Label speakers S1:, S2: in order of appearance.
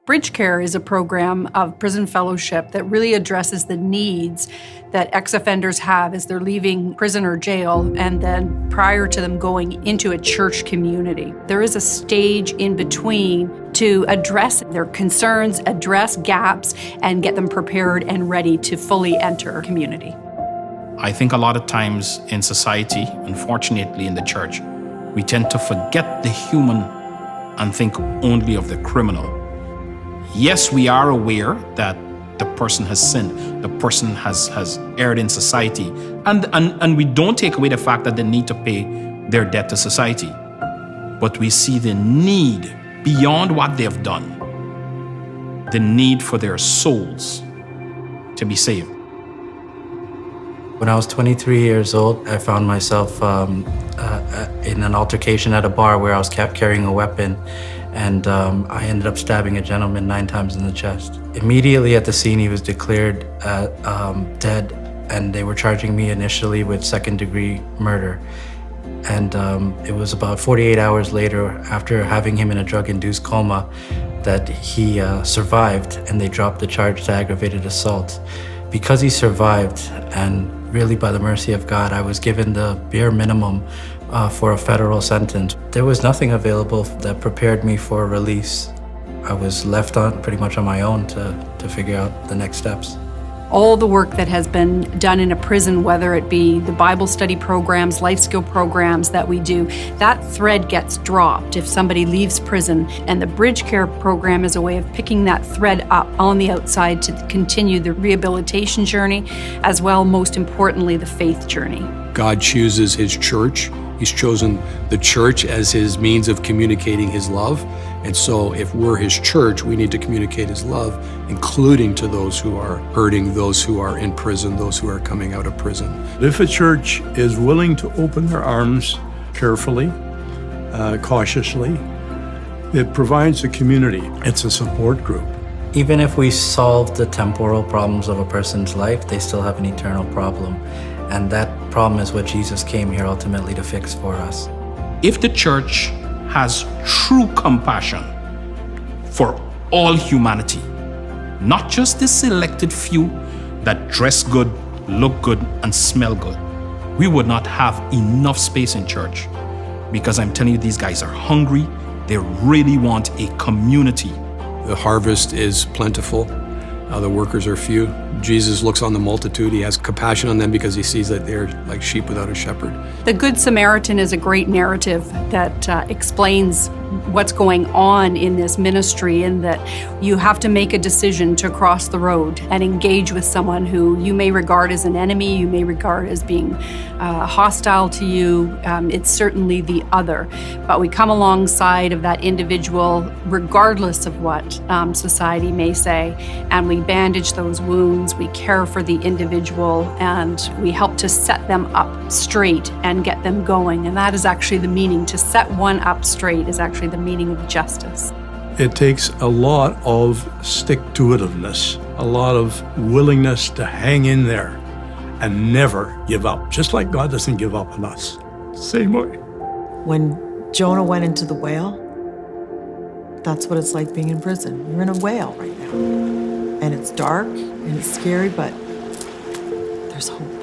S1: Bridgecare is a program of prison fellowship that really addresses the needs that ex-offenders have as they're leaving prison or jail and then prior to them going into a church community. There is a stage in between to address their concerns, address gaps, and get them prepared and ready to fully enter community.
S2: I think a lot of times in society, unfortunately in the church, we tend to forget the human and think only of the criminal. Yes, we are aware that the person has sinned, the person has erred in society, and we don't take away the fact that they need to pay their debt to society. But we see the need beyond what they've done, the need for their souls to be saved.
S3: When I was 23 years old, I found myself in an altercation at a bar where I was kept carrying a weapon, and I ended up stabbing a gentleman 9 times in the chest. Immediately at the scene, he was declared dead, and they were charging me initially with second-degree murder. And it was about 48 hours later, after having him in a drug-induced coma, that he survived, and they dropped the charge to aggravated assault. Because he survived, and really by the mercy of God, I was given the bare minimum for a federal sentence. There was nothing available that prepared me for release. I was left on pretty much on my own to figure out the next steps.
S1: All the work that has been done in a prison, whether it be the Bible study programs, life skill programs that we do, that thread gets dropped if somebody leaves prison. And the Bridgecare program is a way of picking that thread up on the outside to continue the rehabilitation journey, as well, most importantly, the faith journey.
S4: God chooses His church. He's chosen the church as His means of communicating His love. And so if we're His church, we need to communicate His love, including to those who are hurting, those who are in prison, those who are coming out of prison.
S5: If a church is willing to open their arms carefully, cautiously, it provides a community. It's a support group.
S3: Even if we solve the temporal problems of a person's life, they still have an eternal problem. And that problem is what Jesus came here ultimately to fix for us.
S2: If the church has true compassion for all humanity, not just the selected few that dress good, look good, and smell good, we would not have enough space in church, because I'm telling you, these guys are hungry. They really want a community.
S4: The harvest is plentiful. The workers are few. Jesus looks on the multitude. He has compassion on them because He sees that they're like sheep without a shepherd.
S1: The Good Samaritan is a great narrative that explains what's going on in this ministry, in that you have to make a decision to cross the road and engage with someone who you may regard as an enemy, you may regard as being hostile to you. It's certainly the other. But we come alongside of that individual regardless of what society may say, and we bandage those wounds, we care for the individual, and we help to set them up straight and get them going. And that is actually the meaning. To set one up straight is actually the meaning of justice.
S5: It takes a lot of stick-to-itiveness, a lot of willingness to hang in there and never give up, just like God doesn't give up on us. Same way.
S6: When Jonah went into the whale, that's what it's like being in prison. You're in a whale right now. And it's dark and it's scary, but there's hope.